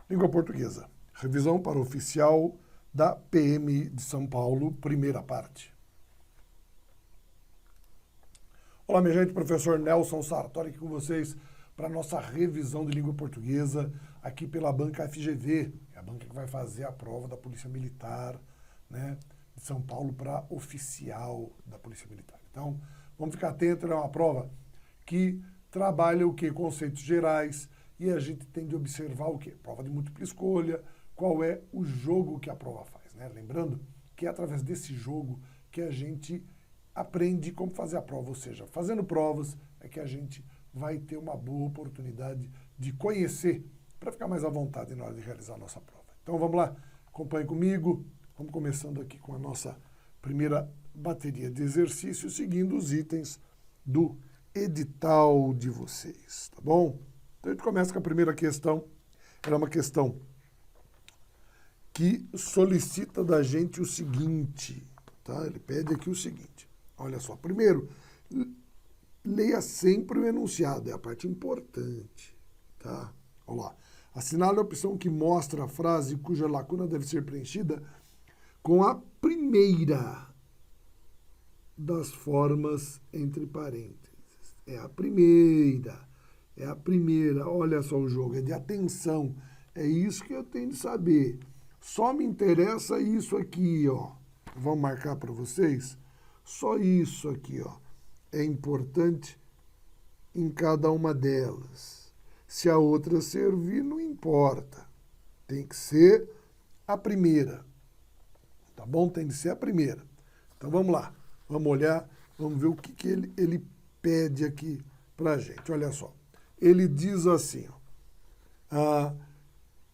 Língua portuguesa. Revisão para oficial da PM de São Paulo, primeira parte. Olá, minha gente, professor Nelson Sartori aqui com vocês para a nossa revisão de língua portuguesa aqui pela banca FGV, é a banca que vai fazer a prova da Polícia Militar, né, de São Paulo para oficial da Polícia Militar. Então, vamos ficar atentos, é uma prova que trabalha o quê? Conceitos gerais, e a gente tem de observar o quê? Prova de múltipla escolha, qual é o jogo que a prova faz, né? Lembrando que é através desse jogo que a gente aprende como fazer a prova, ou seja, fazendo provas é que a gente vai ter uma boa oportunidade de conhecer, para ficar mais à vontade na hora de realizar a nossa prova. Então vamos lá, acompanhe comigo, vamos começando aqui com a nossa primeira bateria de exercícios, seguindo os itens do edital de vocês, tá bom? Então a gente começa com a primeira questão, ela é uma questão que solicita da gente o seguinte, tá? Ele pede aqui o seguinte, olha só, primeiro, leia sempre o enunciado, é a parte importante, tá? Olha lá, assinale a opção que mostra a frase cuja lacuna deve ser preenchida com a primeira das formas entre parênteses. É a primeira, olha só o jogo, é de atenção, é isso que eu tenho de saber. Só me interessa isso aqui, ó. Vamos marcar para vocês? Só isso aqui, ó. É importante em cada uma delas. Se a outra servir, não importa. Tem que ser a primeira. Tá bom? Tem que ser a primeira. Então vamos lá. Vamos olhar, vamos ver o que ele pede aqui pra gente. Olha só. Ele diz assim, ó.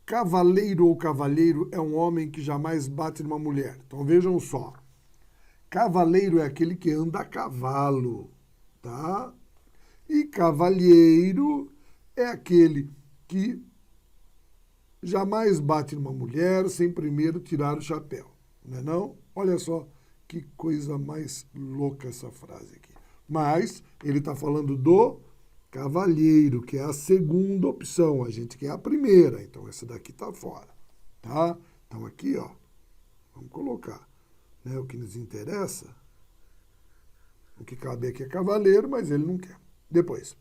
Cavaleiro ou cavalheiro é um homem que jamais bate numa mulher. Então vejam só. Cavaleiro é aquele que anda a cavalo, tá? E cavalheiro é aquele que jamais bate numa mulher sem primeiro tirar o chapéu, não é não? Olha só que coisa mais louca essa frase aqui. Mas ele está falando do cavalheiro, que é a segunda opção, a gente quer a primeira, então essa daqui está fora, tá? Então aqui, ó, vamos colocar, né, o que nos interessa, o que cabe aqui é cavaleiro, mas ele não quer. Depois,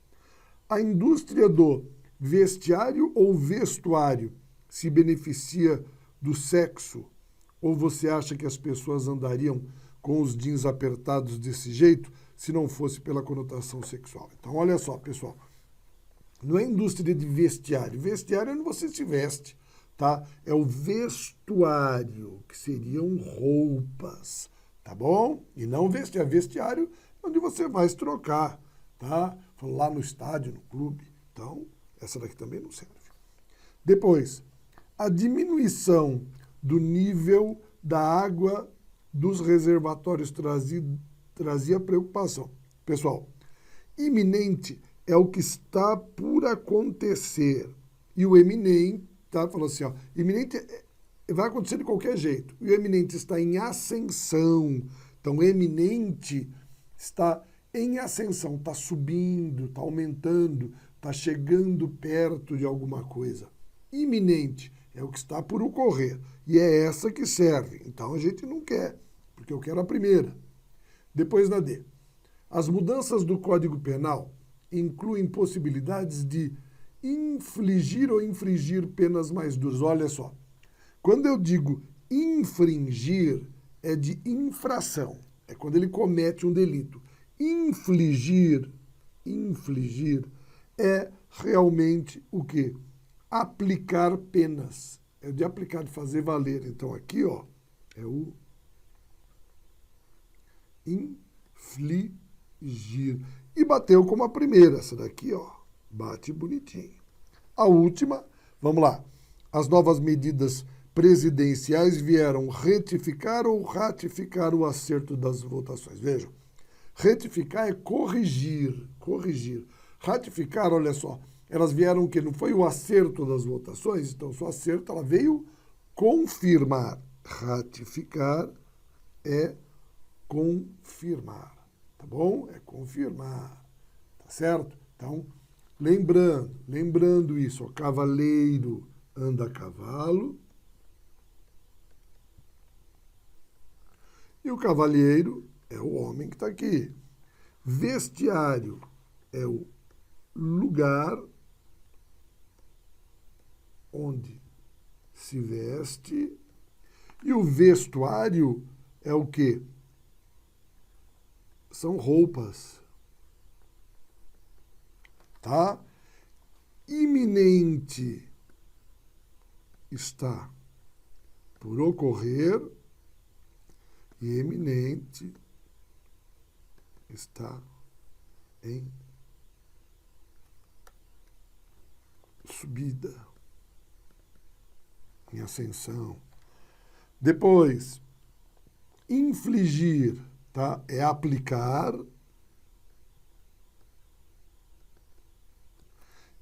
a indústria do vestiário ou vestuário se beneficia do sexo, ou você acha que as pessoas andariam com os jeans apertados desse jeito se não fosse pela conotação sexual? Então, olha só, pessoal, não é indústria de vestiário. Vestiário é onde você se veste, tá? É o vestuário, que seriam roupas, tá bom? E não vestiário. Vestiário é onde você vai se trocar, tá? Lá no estádio, no clube. Então, essa daqui também não serve. Depois, a diminuição do nível da água dos reservatórios trazia preocupação. Pessoal, iminente é o que está por acontecer. E o eminente, tá? Falou assim, ó, iminente vai acontecer de qualquer jeito. E o eminente está em ascensão. Então, eminente está em ascensão, está subindo, está aumentando, está chegando perto de alguma coisa. Iminente é o que está por ocorrer. E é essa que serve. Então, a gente não quer, porque eu quero a primeira. Depois da D. As mudanças do Código Penal incluem possibilidades de infligir ou infringir penas mais duras. Olha só, quando eu digo infringir, é de infração. É quando ele comete um delito. Infligir é realmente o quê? Aplicar penas. É de aplicar, de fazer valer. Então aqui, ó, é o infligir. E bateu como a primeira. Essa daqui, ó, bate bonitinho. A última, vamos lá. As novas medidas presidenciais vieram retificar ou ratificar o acerto das votações. Vejam, retificar é corrigir. Ratificar, olha só, elas vieram o quê? Não foi o acerto das votações? Então, o acerto, ela veio confirmar. Ratificar é confirmar, tá bom? É confirmar, tá certo? Então, lembrando isso, ó, cavaleiro, anda a cavalo. E o cavalheiro é o homem que está aqui. Vestiário é o lugar onde se veste. E o vestuário é o quê? São roupas. Tá? Iminente está por ocorrer e eminente está em subida, em ascensão. Depois, infligir, tá? É aplicar.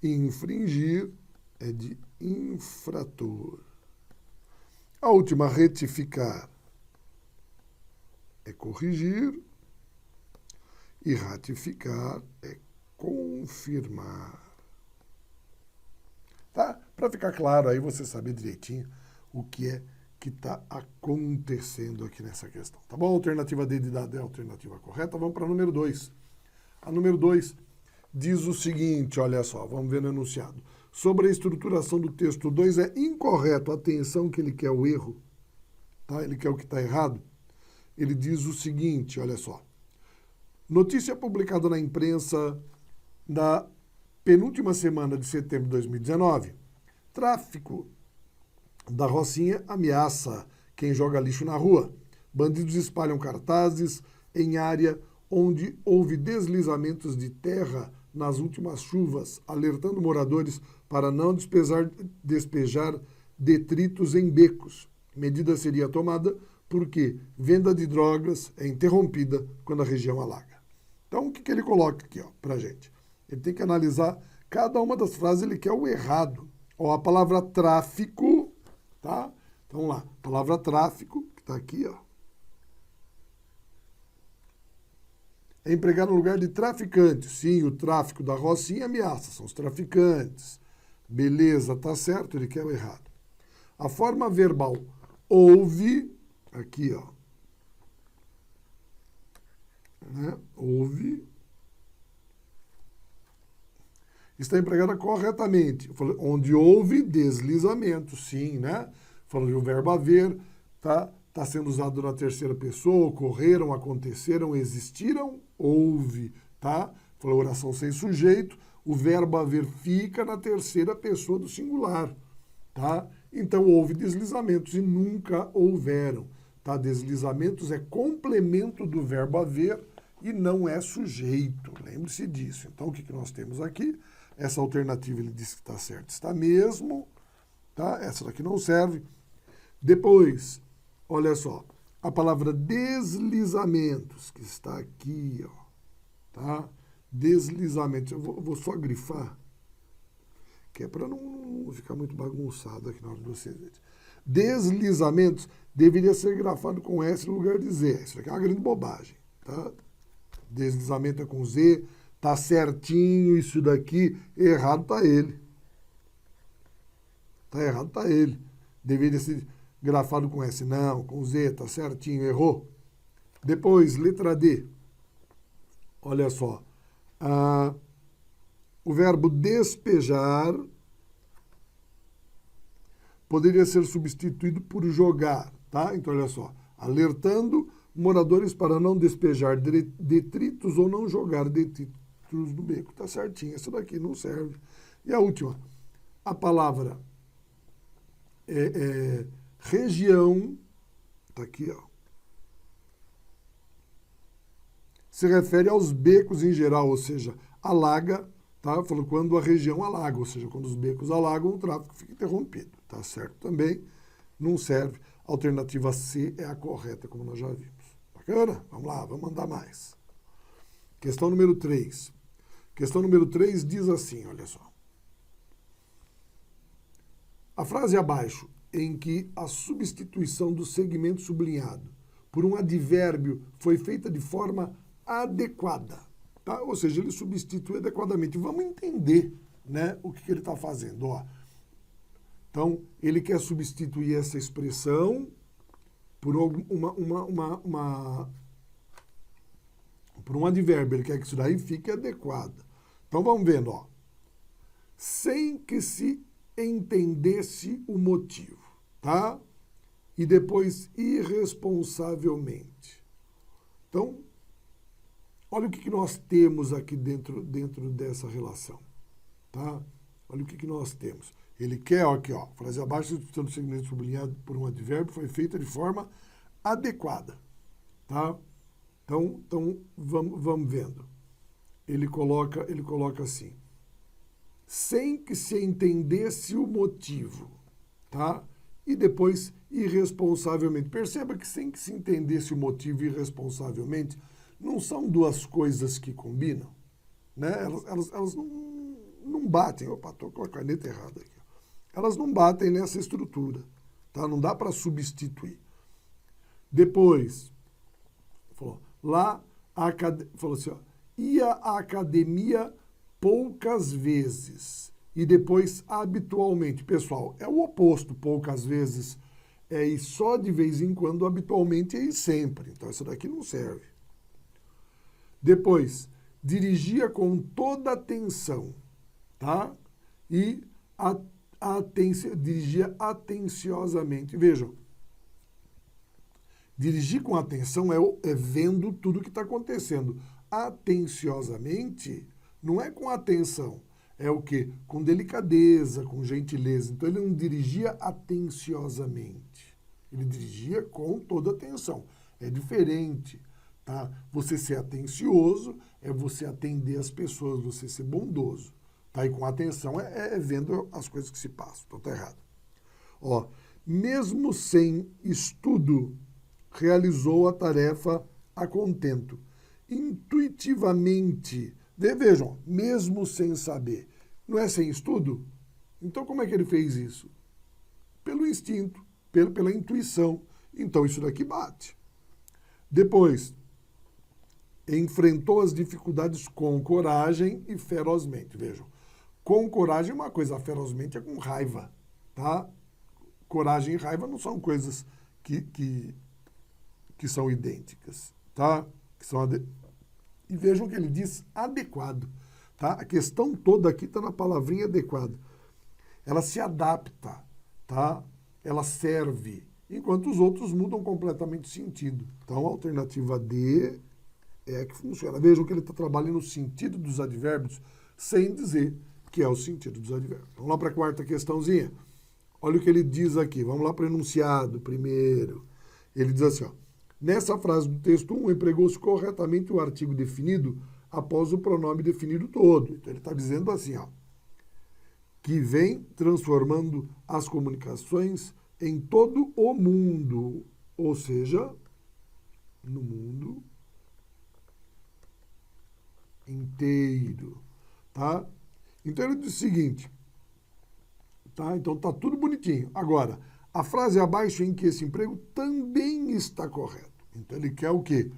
Infringir é de infrator. A última, retificar, é corrigir. E ratificar é confirmar. Tá? Para ficar claro aí, você saber direitinho o que é que está acontecendo aqui nessa questão. Tá bom? A alternativa D de dado é a alternativa correta. Vamos para a número 2. A número 2 diz o seguinte, olha só, vamos ver no enunciado. Sobre a estruturação do texto 2 é incorreto. Atenção que ele quer o erro, tá? Ele quer o que está errado. Ele diz o seguinte, olha só. Notícia publicada na imprensa da penúltima semana de setembro de 2019. Tráfico da Rocinha ameaça quem joga lixo na rua. Bandidos espalham cartazes em área onde houve deslizamentos de terra nas últimas chuvas, alertando moradores para não despejar detritos em becos. Medida seria tomada porque venda de drogas é interrompida quando a região alaga. Então, o que ele coloca aqui para a gente? Ele tem que analisar cada uma das frases, ele quer o errado. Ó, a palavra tráfico, tá? Então, lá, a palavra tráfico, que está aqui, ó. É empregado no lugar de traficante. Sim, o tráfico da Rocinha ameaça, são os traficantes. Beleza, tá certo, ele quer o errado. A forma verbal houve, aqui, ó. Né? Houve. Está empregada corretamente. Onde houve deslizamento, sim, né? Falando que o verbo haver tá sendo usado na terceira pessoa, ocorreram, aconteceram, existiram, houve, tá? Falou oração sem sujeito, o verbo haver fica na terceira pessoa do singular, tá? Então houve deslizamentos e nunca houveram, tá? Deslizamentos é complemento do verbo haver e não é sujeito, lembre-se disso. Então o que nós temos aqui? Essa alternativa ele diz que está certo, está mesmo, tá? Essa daqui não serve. Depois, olha só, a palavra deslizamentos, que está aqui, ó, tá? Deslizamentos, eu vou só grifar, que é para não ficar muito bagunçado aqui na hora de vocês verem. Deslizamentos deveria ser grafado com S no lugar de Z. Isso aqui é uma grande bobagem, tá? Deslizamento é com Z, tá certinho isso daqui, errado tá ele. Tá errado tá ele. Deveria ser grafado com S, não, com Z, tá certinho, errou. Depois, letra D. Olha só. O verbo despejar poderia ser substituído por jogar, tá? Então, olha só. Alertando moradores para não despejar detritos ou não jogar detritos no beco. Tá certinho, essa daqui não serve. E a última. A palavra região, tá aqui, ó. Se refere aos becos em geral, ou seja, alaga, tá? Falando quando a região alaga, ou seja, quando os becos alagam, o tráfego fica interrompido, tá certo? Também não serve. A alternativa C é a correta, como nós já vimos. Bacana? Vamos lá, vamos andar mais. Questão número 3. Questão número 3 diz assim, olha só. A frase abaixo, em que a substituição do segmento sublinhado por um advérbio foi feita de forma adequada, tá? Ou seja, ele substitui adequadamente. Vamos entender, né, o que ele está fazendo. Ó. Então, ele quer substituir essa expressão por por um advérbio. Ele quer que isso daí fique adequado. Então, vamos vendo, ó. Sem que se entendesse o motivo, tá? E depois, irresponsavelmente. Então, olha o que nós temos aqui dentro dessa relação, tá? Olha o que nós temos. Ele quer, ó, aqui, ó, frase abaixo, do segmento sublinhado por um advérbio, foi feita de forma adequada, tá? Então vamos vendo. Ele coloca assim, sem que se entendesse o motivo, tá? E depois, irresponsavelmente. Perceba que sem que se entendesse o motivo irresponsavelmente, não são duas coisas que combinam, né? Elas não batem. Opa, estou com a caneta errada aqui. Elas não batem nessa estrutura, tá? Não dá para substituir. Depois, falou, falou assim, ó, ia à academia poucas vezes e depois habitualmente. Pessoal, é o oposto, poucas vezes é ir só de vez em quando, habitualmente é ir sempre. Então, isso daqui não serve. Depois, dirigia com toda atenção, tá? E dirigia atenciosamente. Vejam, dirigir com atenção é vendo tudo que está acontecendo. Atenciosamente não é com atenção, é o quê? Com delicadeza, com gentileza. Então ele não dirigia atenciosamente, ele dirigia com toda atenção. É diferente, tá? Você ser atencioso é você atender as pessoas, você ser bondoso. Tá? E com atenção é vendo as coisas que se passam. Então tá errado. Ó, mesmo sem estudo, realizou a tarefa a contento. Intuitivamente, vejam, mesmo sem saber. Não é sem estudo? Então como é que ele fez isso? Pelo instinto, pela intuição. Então isso daqui bate. Depois, enfrentou as dificuldades com coragem e ferozmente. Vejam, com coragem é uma coisa, ferozmente é com raiva, tá? Coragem e raiva não são coisas que são idênticas, tá? E vejam que ele diz adequado, tá? A questão toda aqui está na palavrinha adequado. Ela se adapta, tá? Ela serve, enquanto os outros mudam completamente o sentido. Então, a alternativa D é a que funciona. Vejam que ele está trabalhando o sentido dos advérbios sem dizer que é o sentido dos advérbios. Vamos lá para a quarta questãozinha. Olha o que ele diz aqui. Vamos lá para o enunciado primeiro. Ele diz assim, ó. Nessa frase do texto 1, empregou-se corretamente o artigo definido após o pronome definido todo. Então, ele está dizendo assim, ó, que vem transformando as comunicações em todo o mundo, ou seja, no mundo inteiro, tá? Então, ele diz o seguinte, tá? Então, tá tudo bonitinho. Agora, a frase abaixo em que esse emprego também está correto. Então, ele quer o quê?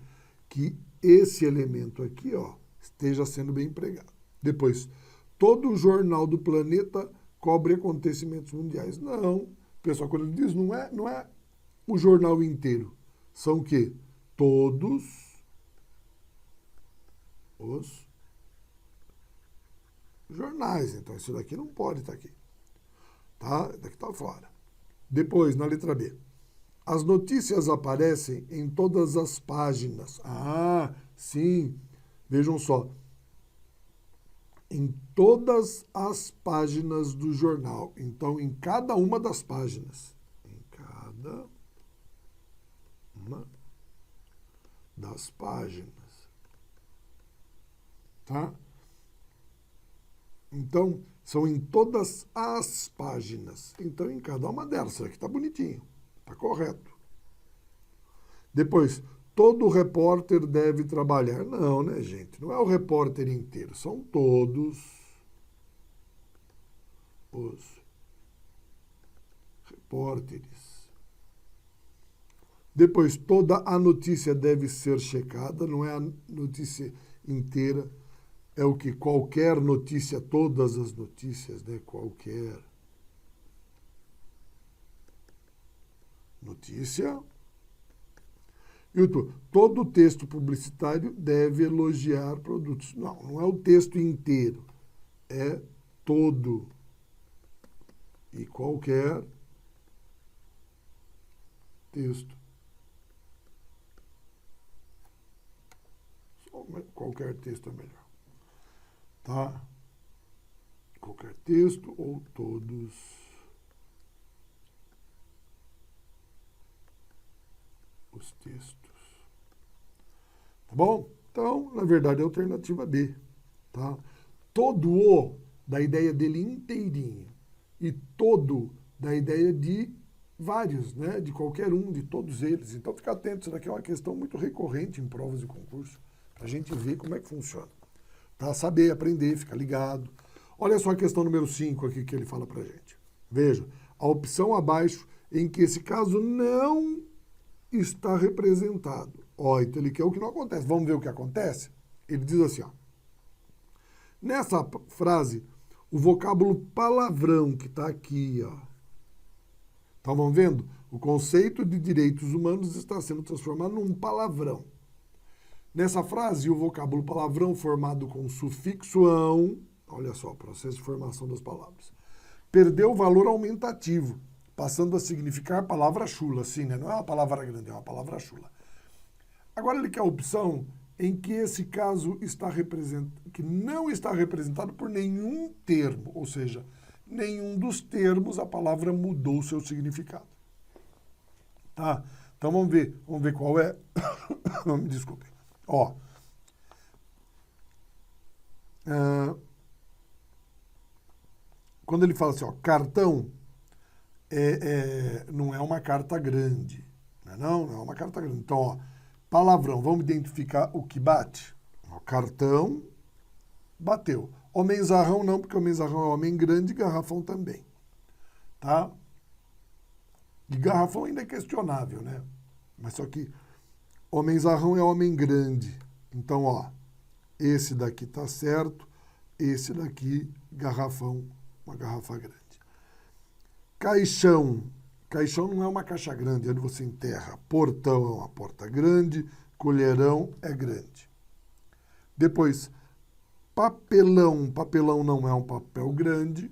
Que esse elemento aqui, ó, esteja sendo bem empregado. Depois, todo o jornal do planeta cobre acontecimentos mundiais. Não. Pessoal, quando ele diz, não é o jornal inteiro. São o quê? Todos os jornais. Então, isso daqui não pode estar aqui. Tá? Daqui está fora. Depois, na letra B. As notícias aparecem em todas as páginas. Ah, sim. Vejam só. Em todas as páginas do jornal. Então, em cada uma das páginas. Em cada uma das páginas. Tá? Então, são em todas as páginas. Então, em cada uma delas. Isso aqui está bonitinho. Está correto. Depois, todo repórter deve trabalhar. Não, né, gente? Não é o repórter inteiro. São todos os repórteres. Depois, toda a notícia deve ser checada. Não é a notícia inteira. É o que qualquer notícia, todas as notícias, né? Qualquer Notícia. YouTube. Todo texto publicitário deve elogiar produtos. Não, não é o texto inteiro. É todo e qualquer texto. Qualquer texto é melhor. Tá? Qualquer texto ou todos os textos. Tá bom? Então, na verdade, é a alternativa B. Tá? Todo o da ideia dele inteirinho e todo da ideia de vários, né? De qualquer um, de todos eles. Então, fica atento, isso daqui é uma questão muito recorrente em provas de concurso, para a gente ver como é que funciona. Tá? Saber, aprender, ficar ligado. Olha só a questão número 5 aqui que ele fala pra gente. Veja, a opção abaixo em que esse caso não está representado. Ó, então ele quer o que não acontece. Vamos ver o que acontece? Ele diz assim, ó. Nessa frase, o vocábulo palavrão que está aqui, ó. Então, vamos vendo? O conceito de direitos humanos está sendo transformado num palavrão. Nessa frase, o vocábulo palavrão formado com o sufixo ão, olha só, processo de formação das palavras, perdeu o valor aumentativo, passando a significar palavra chula, assim, né? Não é uma palavra grande, é uma palavra chula. Agora ele quer a opção em que esse caso que não está representado por nenhum termo, ou seja, nenhum dos termos a palavra mudou o seu significado. Tá? Então vamos ver qual é. Me desculpe. Ó. Quando ele fala assim, ó, cartão não é uma carta grande. Não é uma carta grande. Então, ó, palavrão, vamos identificar o que bate. O cartão bateu. Homenzarrão não, porque homenzarrão é homem grande e garrafão também. Tá? E garrafão ainda é questionável, né? Mas só que homenzarrão é homem grande. Então, ó, esse daqui tá certo, esse daqui, garrafão, uma garrafa grande. Caixão. Caixão não é uma caixa grande, é onde você enterra. Portão é uma porta grande, colherão é grande. Depois, papelão. Papelão não é um papel grande,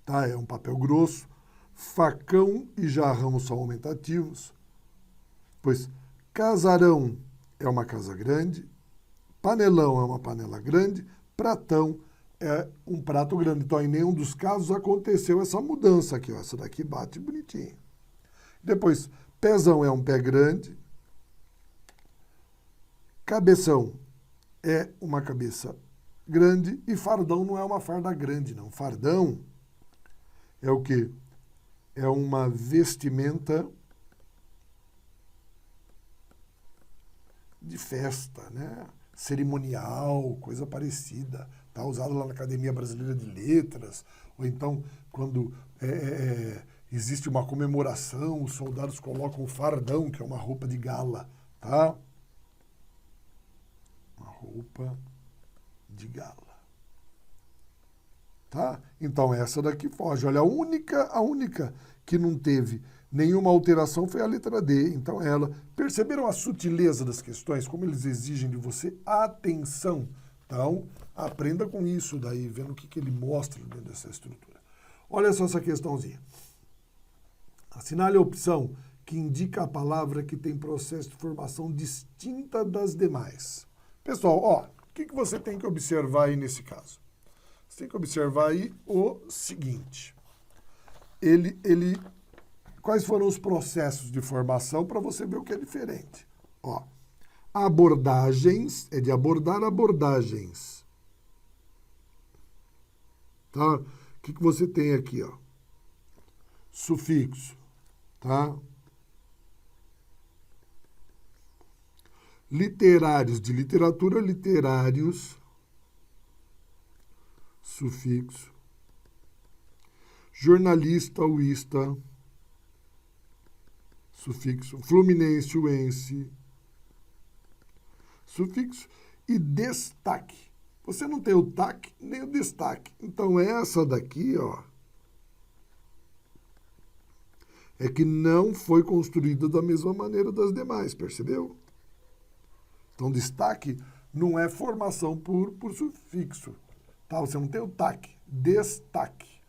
tá? É um papel grosso. Facão e jarrão são aumentativos. Pois casarão é uma casa grande, panelão é uma panela grande, pratão é um prato grande. Então, em nenhum dos casos aconteceu essa mudança aqui, ó. Essa daqui bate bonitinho. Depois, pezão é um pé grande, cabeção é uma cabeça grande e fardão não é uma farda grande, não. Fardão é o quê? É uma vestimenta de festa, né? Cerimonial, coisa parecida. Está usado lá na Academia Brasileira de Letras, ou então quando existe uma comemoração, os soldados colocam o fardão, que é uma roupa de gala, tá? Uma roupa de gala. Tá? Então essa daqui foge. Olha, a única que não teve nenhuma alteração foi a letra D. Então ela... Perceberam a sutileza das questões? Como eles exigem de você atenção? Então, aprenda com isso daí, vendo o que ele mostra dentro dessa estrutura. Olha só essa questãozinha. Assinale a opção que indica a palavra que tem processo de formação distinta das demais. Pessoal, ó, o que você tem que observar aí nesse caso? Você tem que observar aí o seguinte. Quais foram os processos de formação para você ver o que é diferente? Ó, abordagens, é de abordar abordagens. Tá? O que você tem aqui, ó? Sufixo, tá? Literários, de literatura, literários, sufixo. Jornalista, uísta, sufixo. Fluminense, uense, sufixo. E destaque. Você não tem o taque nem o destaque. Então, essa daqui, ó, É que não foi construída da mesma maneira das demais, percebeu? Então, destaque não é formação por sufixo, tá? Você não tem o taque, destaque,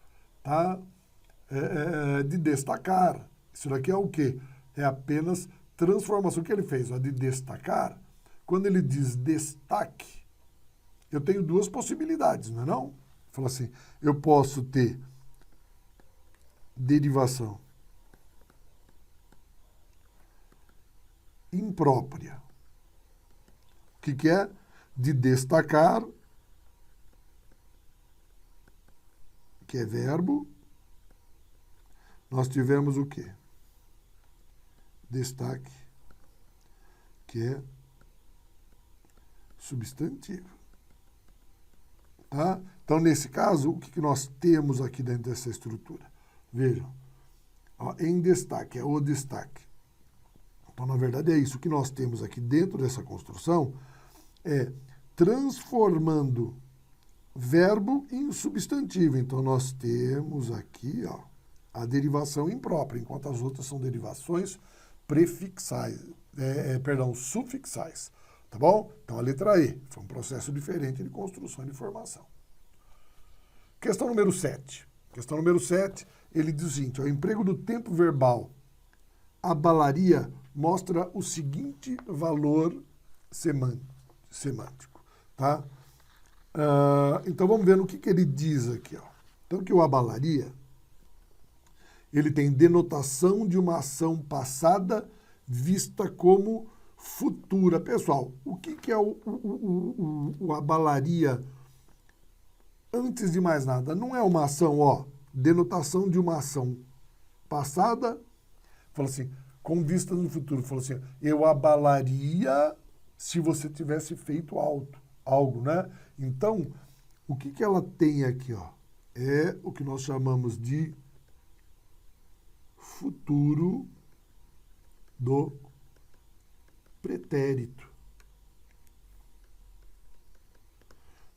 tá? De destacar. Isso daqui é o quê? É apenas transformação que ele fez, ó, de destacar. Quando ele diz destaque, eu tenho duas possibilidades, não é não? Fala assim, eu posso ter derivação imprópria. O que é? De destacar, que é verbo. Nós tivemos o quê? Destaque, que é substantivo. Tá? Então, nesse caso, o que nós temos aqui dentro dessa estrutura? Vejam, ó, em destaque, é o destaque. Então, na verdade, é isso. O que nós temos aqui dentro dessa construção é transformando verbo em substantivo. Então, nós temos aqui, ó, a derivação imprópria, enquanto as outras são derivações prefixais, sufixais. Tá bom? Então, a letra E foi um processo diferente de construção e de formação. Questão número 7. Questão número 7, ele diz o seguinte, o emprego do tempo verbal abalaria mostra o seguinte valor semântico. Tá? Então, vamos ver no que ele diz aqui. Ó. Então, que o abalaria, ele tem denotação de uma ação passada vista como futura. Pessoal, o que é o abalaria? Antes de mais nada, não é uma ação, ó, denotação de uma ação passada, fala assim, com vista no futuro, fala assim, eu abalaria se você tivesse feito algo, né? Então, o que ela tem aqui, ó? É o que nós chamamos de futuro do pretérito.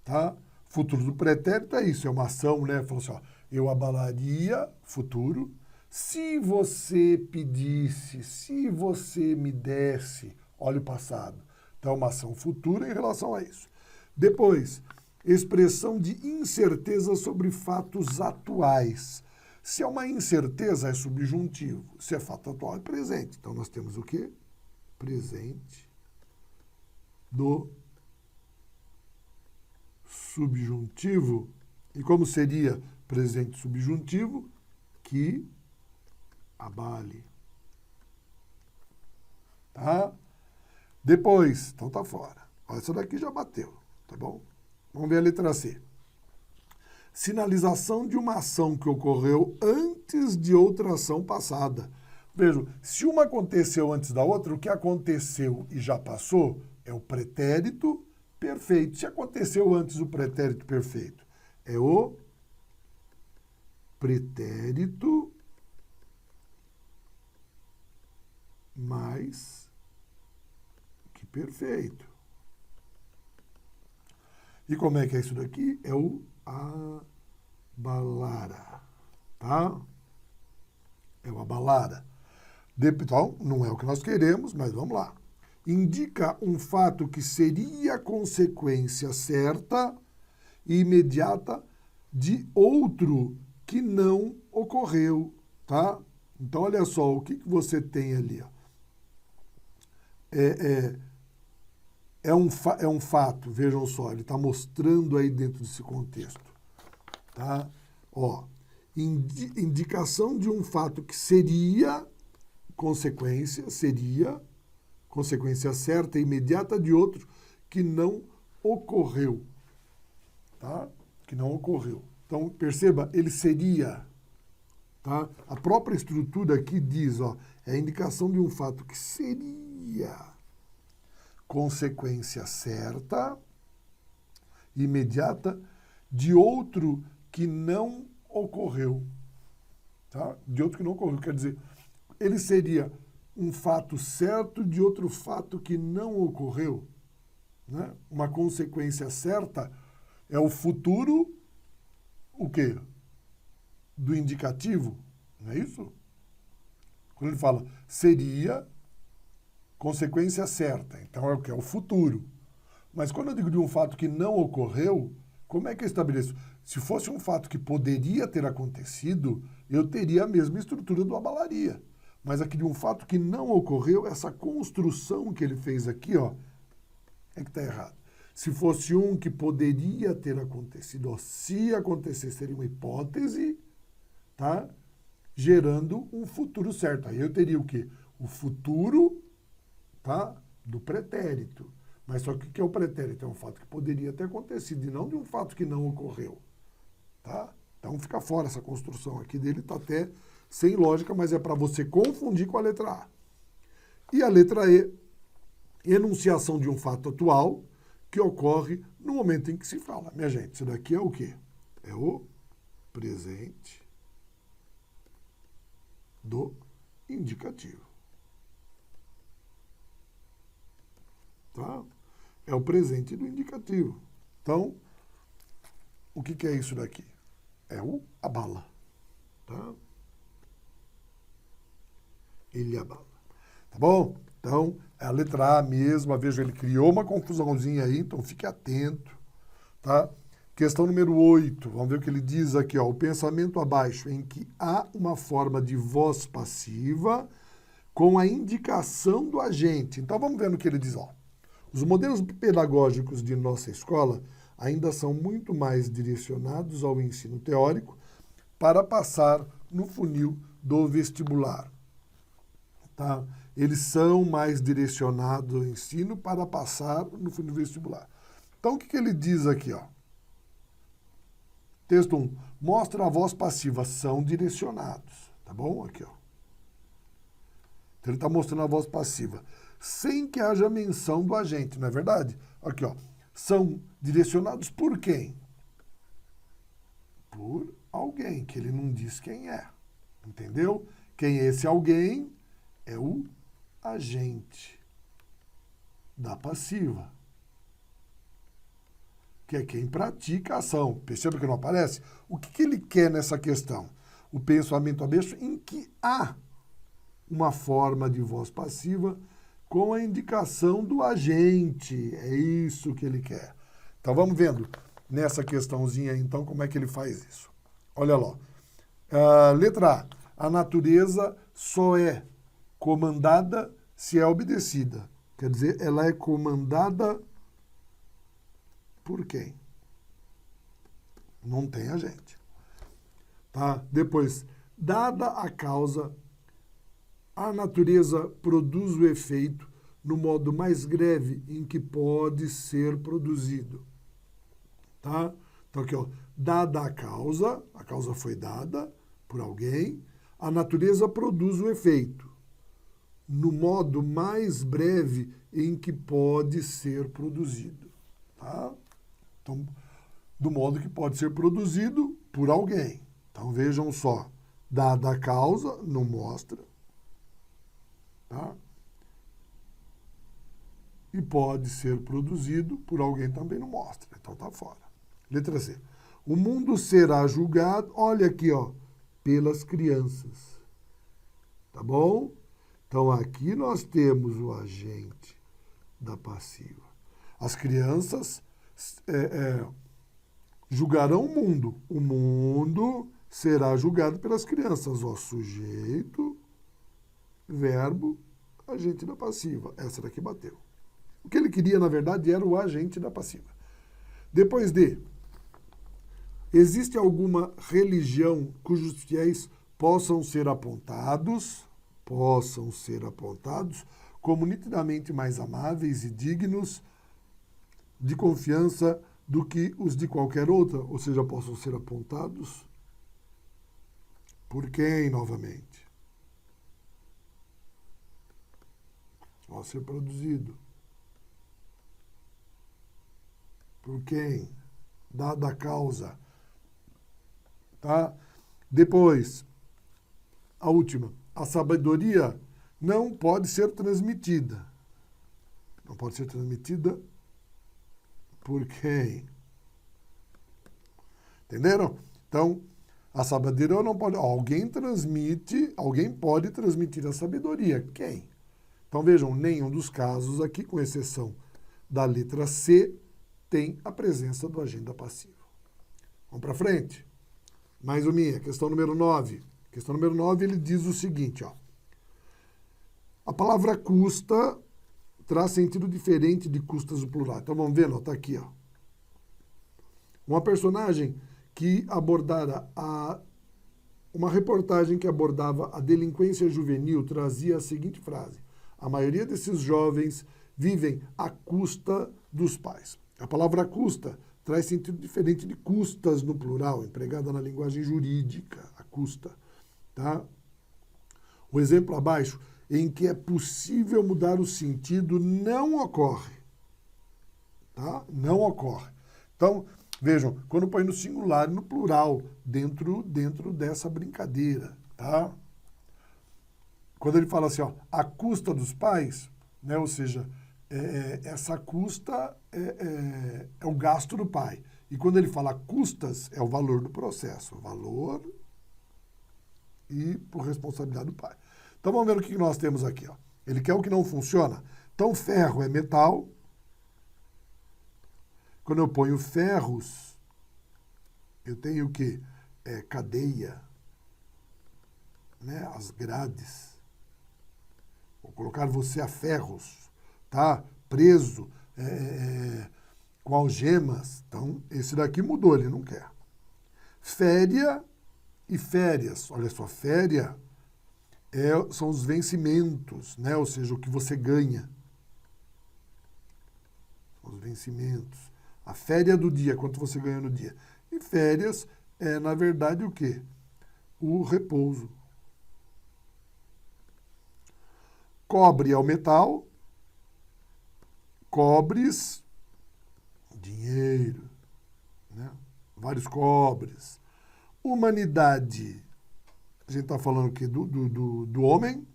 Tá? Futuro do pretérito é isso, é uma ação, né? Falou assim, ó, eu abalaria, futuro, se você pedisse, se você me desse, olha o passado. Então, é uma ação futura em relação a isso. Depois, expressão de incerteza sobre fatos atuais. Se é uma incerteza, é subjuntivo. Se é fato atual, é presente. Então, nós temos o quê? Presente do subjuntivo. E como seria presente subjuntivo? Que abale. Tá? Depois, então tá fora. Essa daqui já bateu, tá bom? Vamos ver a letra C. Sinalização de uma ação que ocorreu antes de outra ação passada. Vejam, se uma aconteceu antes da outra, o que aconteceu e já passou é o pretérito perfeito. Se aconteceu antes o pretérito perfeito, é o pretérito mais que perfeito. E como é que é isso daqui? É o abalara, tá? É o abalara. Então, não é o que nós queremos, mas vamos lá. Indica um fato que seria consequência certa e imediata de outro que não ocorreu, tá? Então, olha só, o que você tem ali, ó. É um fato, vejam só, ele está mostrando aí dentro desse contexto, tá? Ó, indicação de um fato que seria consequência certa e imediata de outro que não ocorreu, tá? Que não ocorreu. Então, perceba, ele seria, tá? A própria estrutura aqui diz, ó, é a indicação de um fato que seria consequência certa, imediata, de outro que não ocorreu. Tá? De outro que não ocorreu. Quer dizer, ele seria um fato certo de outro fato que não ocorreu. Né? Uma consequência certa é o futuro, o quê? Do indicativo, não é isso? Quando ele fala seria, consequência certa. Então é o que? É o futuro. Mas quando eu digo de um fato que não ocorreu, como é que eu estabeleço? Se fosse um fato que poderia ter acontecido, eu teria a mesma estrutura do abalaria. Mas aqui de um fato que não ocorreu, essa construção que ele fez aqui, ó, é que está errado. Se fosse um que poderia ter acontecido, ó, se acontecesse, seria uma hipótese, tá? Gerando um futuro certo. Aí eu teria o quê? O futuro, tá? Do pretérito. Mas só que o que é o pretérito? É um fato que poderia ter acontecido e não de um fato que não ocorreu. Tá? Então fica fora essa construção aqui dele, está até sem lógica, mas é para você confundir com a letra A. E a letra E, enunciação de um fato atual que ocorre no momento em que se fala. Minha gente, isso daqui é o quê? É o presente do indicativo. Tá? É o presente do indicativo. Então, o que é isso daqui? É o abala. Tá? Ele abala. Tá bom? Então, é a letra A mesmo. Veja, ele criou uma confusãozinha aí, então fique atento. Tá? Questão número 8. Vamos ver o que ele diz aqui. Ó, o pensamento abaixo, em que há uma forma de voz passiva com a indicação do agente. Então, vamos ver no que ele diz. Ó. Os modelos pedagógicos de nossa escola ainda são muito mais direcionados ao ensino teórico para passar no funil do vestibular. Tá? Eles são mais direcionados ao ensino para passar no funil do vestibular. Então, o que ele diz aqui? Ó? Texto 1. Mostra a voz passiva. São direcionados. Tá bom? Aqui, ó. Então, ele está mostrando a voz passiva. Sem que haja menção do agente, não é verdade? Aqui, ó. São direcionados por quem? Por alguém, que ele não diz quem é. Entendeu? Quem é esse alguém? É o agente da passiva. Que é quem pratica a ação. Perceba que não aparece? O que ele quer nessa questão? O pensamento abaixo em que há uma forma de voz passiva com a indicação do agente. É isso que ele quer. Então, vamos vendo nessa questãozinha, então, como é que ele faz isso. Olha lá. Letra A. A natureza só é comandada se é obedecida. Quer dizer, ela é comandada por quem? Não tem agente. Tá? Depois, dada a causa, a natureza produz o efeito no modo mais breve em que pode ser produzido. Tá? Então, aqui, ó, dada a causa foi dada por alguém, a natureza produz o efeito no modo mais breve em que pode ser produzido. Tá? Então, do modo que pode ser produzido por alguém. Então, vejam só, dada a causa, não mostra. Tá? E pode ser produzido por alguém, também não mostra. Então, está fora. Letra C. O mundo será julgado, olha aqui, ó, pelas crianças. Tá bom? Então, aqui nós temos o agente da passiva. As crianças julgarão o mundo. O mundo será julgado pelas crianças. Ó, sujeito, verbo, agente da passiva. Essa daqui bateu. O que ele queria, na verdade, era o agente da passiva. Depois de, existe alguma religião cujos fiéis possam ser apontados como nitidamente mais amáveis e dignos de confiança do que os de qualquer outra, ou seja, possam ser apontados por quem, novamente? Ao ser produzido. Por quem? Dada a causa. Tá? Depois, a última. A sabedoria não pode ser transmitida. Não pode ser transmitida por quem? Entenderam? Então, A sabedoria não pode... Alguém pode transmitir a sabedoria. Quem? Então vejam, nenhum dos casos aqui, com exceção da letra C, tem a presença do agente passivo. Vamos para frente? Mais uma, questão número 9. Questão número 9, ele diz o seguinte, ó. A palavra custa traz sentido diferente de custas no plural. Então vamos ver, está aqui, ó. Uma personagem que abordara uma reportagem que abordava a delinquência juvenil trazia a seguinte frase: a maioria desses jovens vivem à custa dos pais. A palavra custa traz sentido diferente de custas no plural, empregada na linguagem jurídica, a custa. Tá? O exemplo abaixo, em que é possível mudar o sentido, não ocorre. Tá? Não ocorre. Então, vejam, quando põe no singular e no plural, dentro dessa brincadeira, tá? Quando ele fala assim, ó, a custa dos pais, né, ou seja, essa custa é o gasto do pai. E quando ele fala custas, é o valor do processo, o valor e por responsabilidade do pai. Então vamos ver o que nós temos aqui, ó. Ele quer o que não funciona. Então ferro é metal. Quando eu ponho ferros, eu tenho o quê? Cadeia, né? As grades. Vou colocar você a ferros, tá? Preso, com algemas. Então, esse daqui mudou, ele não quer. Féria e férias. Olha só, féria são os vencimentos, né? Ou seja, o que você ganha. Os vencimentos. A féria do dia, quanto você ganha no dia. E férias é, na verdade, o quê? O repouso. Cobre é o metal. Cobres, dinheiro, né? Vários cobres. Humanidade, a gente está falando aqui do homem,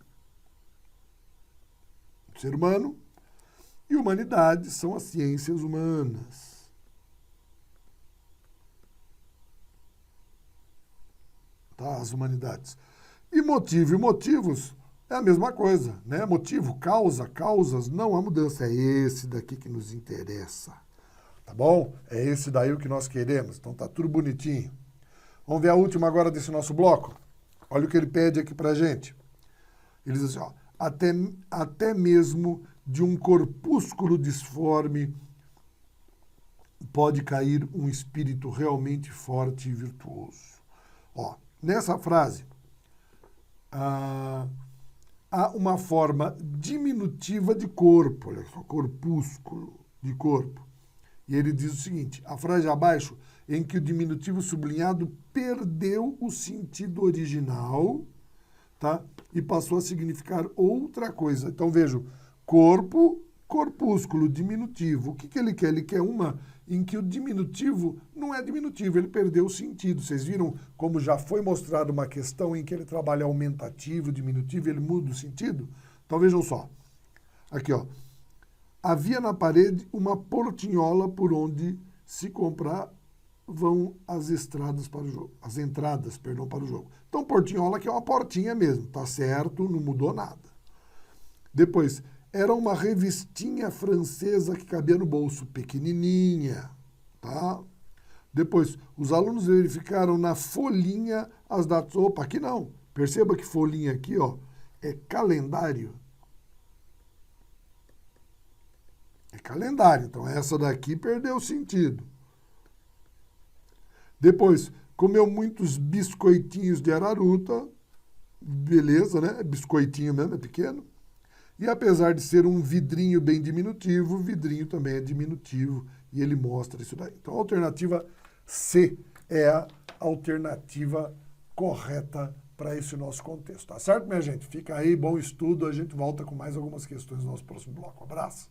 do ser humano. E humanidades são as ciências humanas. Tá? As humanidades. E motivo e motivos é a mesma coisa, né? Motivo, causa, causas, não há mudança. É esse daqui que nos interessa. Tá bom? É esse daí o que nós queremos. Então tá tudo bonitinho. Vamos ver a última agora desse nosso bloco? Olha o que ele pede aqui pra gente. Ele diz assim, ó, até mesmo de um corpúsculo disforme pode cair um espírito realmente forte e virtuoso. Ó, nessa frase, há uma forma diminutiva de corpo, olha só, corpúsculo de corpo. E ele diz o seguinte, a frase abaixo, em que o diminutivo sublinhado perdeu o sentido original, tá? E passou a significar outra coisa. Então, vejam, corpo, corpúsculo, diminutivo. O que ele quer? Ele quer uma em que o diminutivo não é diminutivo, ele perdeu o sentido. Vocês viram como já foi mostrado uma questão em que ele trabalha aumentativo, diminutivo, ele muda o sentido? Então, vejam só. Aqui, ó. Havia na parede uma portinhola por onde se comprar vão as entradas para o jogo. Então, portinhola que é uma portinha mesmo, tá certo, não mudou nada. Depois, era uma revistinha francesa que cabia no bolso, pequenininha, tá? Depois, os alunos verificaram na folhinha as datas. Opa, aqui não. Perceba que folhinha aqui, ó, é calendário. É calendário, então essa daqui perdeu o sentido. Depois, comeu muitos biscoitinhos de araruta, beleza, né? Biscoitinho mesmo, é pequeno. E apesar de ser um vidrinho bem diminutivo, o vidrinho também é diminutivo e ele mostra isso daí. Então a alternativa C é a alternativa correta para esse nosso contexto. Tá certo, minha gente? Fica aí, bom estudo. A gente volta com mais algumas questões no nosso próximo bloco. Um abraço.